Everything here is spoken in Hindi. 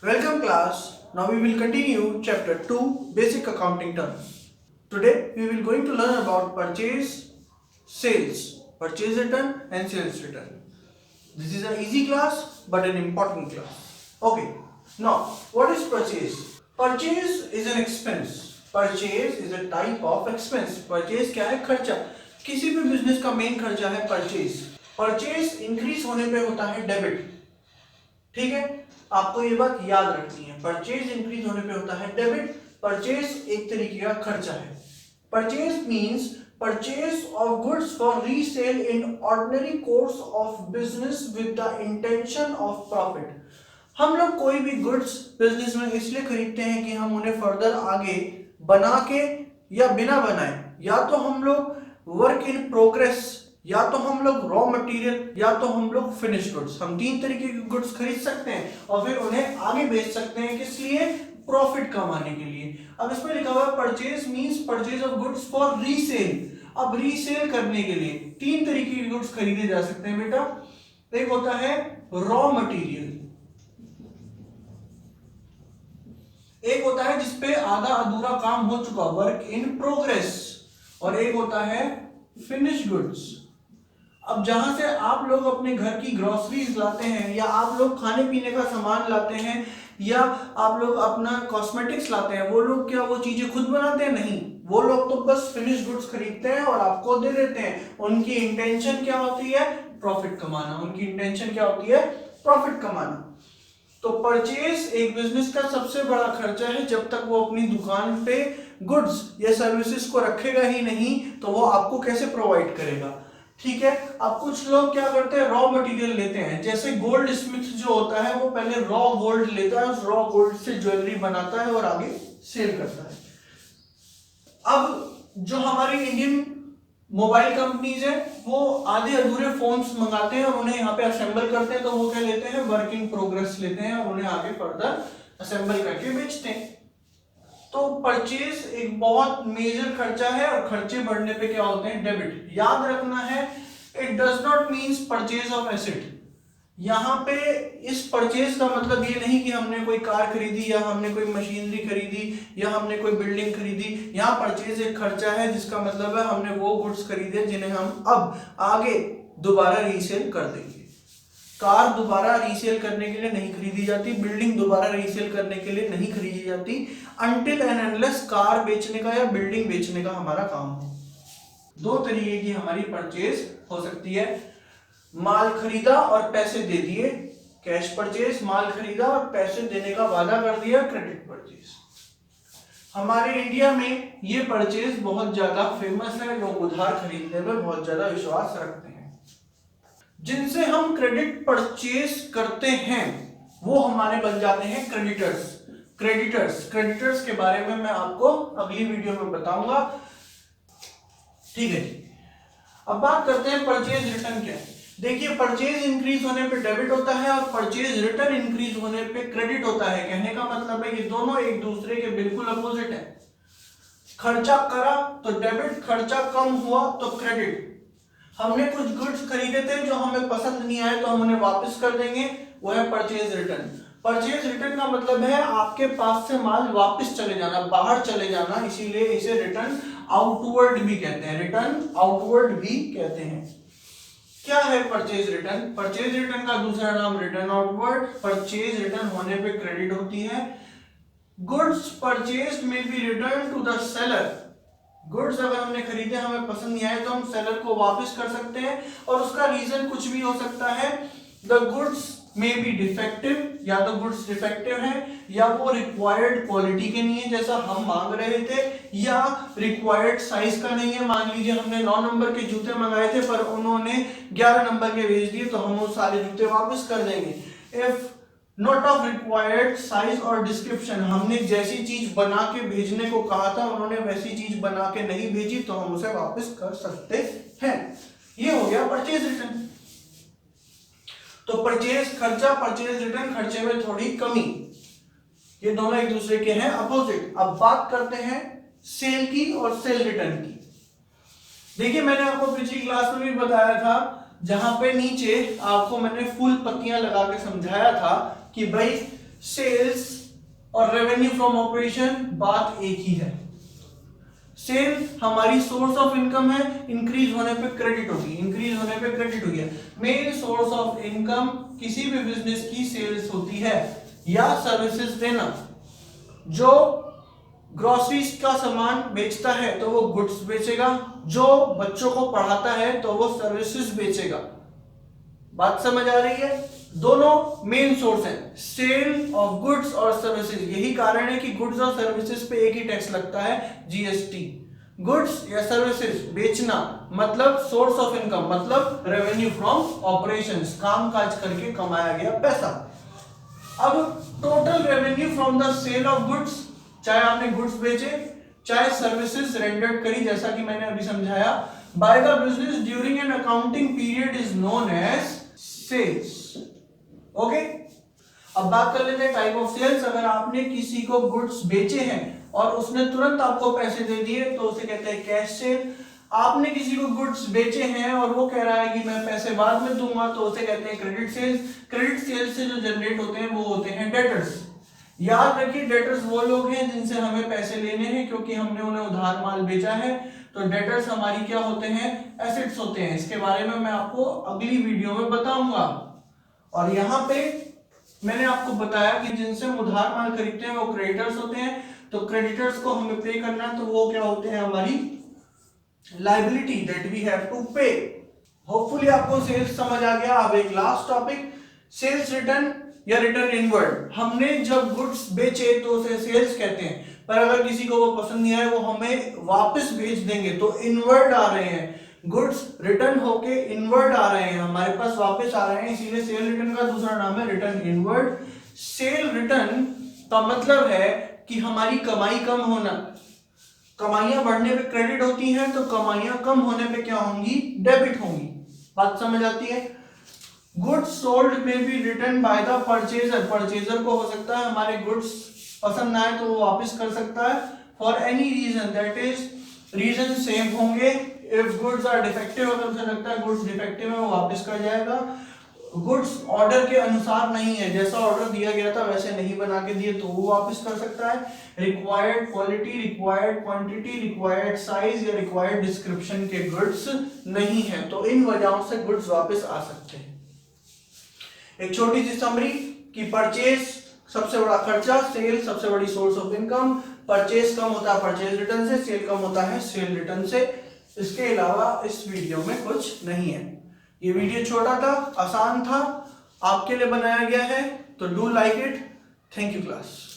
Welcome class. Now we will continue chapter 2 basic accounting terms. Today we will going to learn about purchase return and sales return. This is an easy class but an important class. Okay. Now what is purchase? Purchase is an expense. Purchase is a type of expense. Purchase क्या है? खर्चा. किसी भी बिजनेस का मेन खर्चा है परचेज. परचेज इंक्रीज होने पे होता है डेबिट. ठीक है, आपको ये बात याद रखनी है. परचेज इंक्रीज होने पे होता है डेबिट. परचेज एक तरीके का खर्चा है. Purchase means purchase of goods for resale in ordinary course of business with the intention of profit. हम लोग कोई भी गुड्स बिजनेस में इसलिए खरीदते हैं कि हम उन्हें फर्दर आगे बना के या बिना बनाए, या तो हम लोग वर्क इन प्रोग्रेस, या तो हम लोग रॉ मटेरियल, या तो हम लोग फिनिश गुड्स. हम तीन तरीके के गुड्स खरीद सकते हैं और फिर उन्हें आगे बेच सकते हैं. किस लिए? प्रॉफिट कमाने के लिए. अब इसमें लिखा हुआ है purchase means purchase of goods for resale. अब रीसेल करने के लिए तीन तरीके के गुड्स खरीदे जा सकते हैं बेटा. एक होता है रॉ मटेरियल, एक होता है जिसपे आधा अधूरा काम हो चुका, वर्क इन प्रोग्रेस, और एक होता है फिनिश गुड्स. अब जहां से आप लोग अपने घर की ग्रोसरीज लाते हैं, या आप लोग खाने पीने का सामान लाते हैं, या आप लोग अपना कॉस्मेटिक्स लाते हैं, वो लोग क्या वो चीजें खुद बनाते हैं? नहीं, वो लोग तो बस फिनिश गुड्स खरीदते हैं और आपको दे देते हैं. उनकी इंटेंशन क्या होती है? प्रॉफिट कमाना. उनकी इंटेंशन क्या होती है? प्रॉफिट कमाना. तो परचेज एक बिजनेस का सबसे बड़ा खर्चा है. जब तक वो अपनी दुकान पे गुड्स या सर्विसेज को रखेगा ही नहीं, तो वो आपको कैसे प्रोवाइड करेगा? ठीक है. अब कुछ लोग क्या करते हैं? रॉ मटेरियल लेते हैं. जैसे गोल्ड स्मिथ जो होता है, वो पहले रॉ गोल्ड लेता है, उस रॉ गोल्ड से ज्वेलरी बनाता है और आगे सेल करता है. अब जो हमारी इंडियन मोबाइल कंपनीज है, वो आधे अधूरे फोन्स मंगाते हैं और उन्हें यहाँ पे असेंबल करते हैं. तो वो क्या लेते हैं? वर्क इन प्रोग्रेस लेते हैं और उन्हें आगे फर्दर असेंबल करके बेचते हैं. तो परचेज एक बहुत मेजर खर्चा है, और खर्चे बढ़ने पे क्या होते हैं? डेबिट. याद रखना है, it does not means purchase of asset. यहाँ पे इस परचेज का मतलब ये नहीं कि हमने कोई कार खरीदी, या हमने कोई मशीनरी खरीदी, या हमने कोई बिल्डिंग खरीदी. यहाँ परचेज एक खर्चा है, जिसका मतलब है हमने वो गुड्स खरीदे जिन्हें हम अब आगे दोबारा रीसेल कर देंगे. कार दोबारा रीसेल करने के लिए नहीं खरीदी जाती, बिल्डिंग दोबारा रीसेल करने के लिए नहीं खरीदी जाती, अनटिल एंड अनलेस कार बेचने का या बिल्डिंग बेचने का हमारा काम हो. दो तरीके की हमारी परचेज हो सकती है. माल खरीदा और पैसे दे दिए, कैश परचेज. माल खरीदा और पैसे देने का वादा कर दिया, क्रेडिट परचेज. हमारे इंडिया में ये परचेज बहुत ज्यादा फेमस है. लोग उधार खरीदने में बहुत ज्यादा विश्वास रखते हैं. जिनसे हम क्रेडिट परचेज करते हैं वो हमारे बन जाते हैं क्रेडिटर्स. क्रेडिटर्स के बारे में मैं आपको अगली वीडियो में बताऊंगा. ठीक है. अब बात करते हैं परचेज रिटर्न क्या है. देखिए, परचेज इंक्रीज होने पे डेबिट होता है और परचेज रिटर्न इंक्रीज होने पे क्रेडिट होता है. कहने का मतलब है कि दोनों एक दूसरे के बिल्कुल अपोजिट है. खर्चा करा तो डेबिट, खर्चा कम हुआ तो क्रेडिट. हमने कुछ गुड्स खरीदे थे जो हमें पसंद नहीं आए, तो हम उन्हें वापस कर देंगे, वो है परचेज रिटर्न. परचेज रिटर्न का मतलब है आपके पास से माल वापस चले जाना, बाहर चले जाना, इसीलिए इसे रिटर्न आउटवर्ड भी कहते हैं. रिटर्न आउटवर्ड भी कहते हैं. क्या है परचेज रिटर्न? परचेज रिटर्न का दूसरा नाम रिटर्न आउटवर्ड. परचेज रिटर्न होने पे क्रेडिट होती है. Goods purchased may be return to the seller. Goods अगर हमने खरीदे, हमें पसंद नहीं आए, तो हम सेलर को वापस कर सकते हैं, और उसका रीजन कुछ भी हो सकता है. द गुड्स में बी डिफेक्टिव, या तो गुड्स डिफेक्टिव है, या वो रिक्वायर्ड क्वालिटी के नहीं है जैसा हम मांग रहे थे, या रिक्वायर्ड साइज का नहीं है. मान लीजिए हमने 9 नंबर के जूते मंगाए थे पर उन्होंने 11 नंबर के भेज दिए, तो हम वो सारे जूते वापस कर देंगे. If not of required size और डिस्क्रिप्शन, हमने जैसी चीज बना के भेजने को कहा था, उन्होंने वैसी चीज बना के नहीं भेजी, तो हम उसे वापस कर सकते हैं. ये हो गया परचेज रिटर्न. तो परचेज खर्चा, परचेज रिटर्न खर्चे में थोड़ी कमी, ये दोनों एक दूसरे के हैं अपोजिट. अब बात करते हैं सेल की और सेल रिटर्न की. देखिए, मैंने आपको पिछली क्लास में भी बताया था, जहां पे नीचे आपको मैंने फूल पत्तियां लगा के समझाया था कि भाई सेल्स और रेवेन्यू फ्रॉम ऑपरेशन बात एक ही है। सेल हमारी सोर्स ऑफ इनकम है, इंक्रीज होने पे क्रेडिट होगी, इंक्रीज होने पे क्रेडिट हो गया। मेन सोर्स ऑफ इनकम किसी भी बिजनेस की सेल्स होती है या सर्विसेज देना। जो ग्रोसरीज का सामान बेचता है तो वो गुड्स बेचेगा, जो बच्चों को पढ़ाता है तो वो सर्विसेज बेचेगा। बात समझ आ रही है? दोनों मेन सोर्स हैं, सेल ऑफ गुड्स और सर्विसेज। यही कारण है कि गुड्स और सर्विसेज पे एक ही टैक्स लगता है, जीएसटी। गुड्स या सर्विसेज बेचना मतलब सोर्स ऑफ इनकम, मतलब रेवेन्यू फ्रॉम ऑपरेशंस, काम काज करके कमाया गया पैसा। अब total revenue from the sale of goods, चाहे आपने गुड्स बेचे चाहे सर्विसेज रेंडर्ड करी, जैसा कि मैंने अभी समझाया, by the business during an accounting period is known as sales. Okay, अब बात कर लेते हैं टाइप ऑफ सेल्स। अगर आपने किसी को गुड्स बेचे हैं और उसने तुरंत आपको पैसे दे दिए तो उसे कहते हैं कैश सेल। आपने किसी को गुड्स बेचे हैं और वो कह रहा है कि मैं पैसे बाद में दूंगा तो उसे कहते हैं क्रेडिट सेल्स। क्रेडिट सेल्स से जो जनरेट होते हैं वो होते हैं डेटर्स। याद रखिए, डेटर्स वो लोग हैं जिनसे हमें पैसे लेने हैं क्योंकि हमने उन्हें उधार माल बेचा है। तो डेटर्स हमारी क्या होते हैं? एसेट्स होते हैं। इसके बारे में मैं आपको अगली वीडियो में बताऊंगा। और यहाँ पे मैंने आपको बताया कि जिनसे हम उधार माल खरीदते हैं वो क्रेडिटर्स होते हैं। तो क्रेडिटर्स को हमें पे करना है तो वो क्या होते हैं? हमारी liability that we have to pay. Hopefully आपको सेल्स समझ आ गया। अब एक लास्ट टॉपिक, सेल्स रिटर्न या रिटर्न इनवर्ड। हमने जब गुड्स बेचे तो उसे सेल्स कहते हैं, पर अगर किसी को वो पसंद नहीं आए वो हमें वापस भेज देंगे तो इनवर्ड आ रहे हैं। गुड्स रिटर्न होके इनवर्ड आ रहे हैं, हमारे पास वापस आ रहे हैं, इसीलिए सेल रिटर्न का दूसरा नाम है रिटर्न इनवर्ड। सेल रिटर्न का मतलब है कि हमारी कमाई कम होना। कमाइयां बढ़ने पे क्रेडिट होती हैं तो कमाइयां कम होने पे क्या होंगी? डेबिट होंगी। बात समझ आती है? Goods sold may be return by the purchaser. Purchaser को हो सकता है हमारे गुड्स पसंद ना आए तो वो वापस कर सकता है for any reason, that is reason same होंगे। इफ गुड्स आर डिफेक्टिव, अगर उसे लगता है गुड्स डिफेक्टिव है वो वापस कर जाएगा। गुड्स ऑर्डर के अनुसार नहीं है, जैसा ऑर्डर दिया गया था वैसे नहीं बना के दिए तो वो वापस कर सकता है। Required quality, required quantity, required size या रिक्वायर्ड डिस्क्रिप्शन के गुड्स नहीं है तो इन वजहों से गुड्स वापस आ सकते हैं। एक छोटी सी समरी कि परचेज सबसे बड़ा खर्चा, सेल सबसे बड़ी सोर्स ऑफ इनकम। परचेज कम होता है परचेज रिटर्न से, सेल कम होता है सेल रिटर्न से। इसके अलावा इस वीडियो में कुछ नहीं है। ये वीडियो छोटा था, आसान था, आपके लिए बनाया गया है, तो do like it. Thank you class.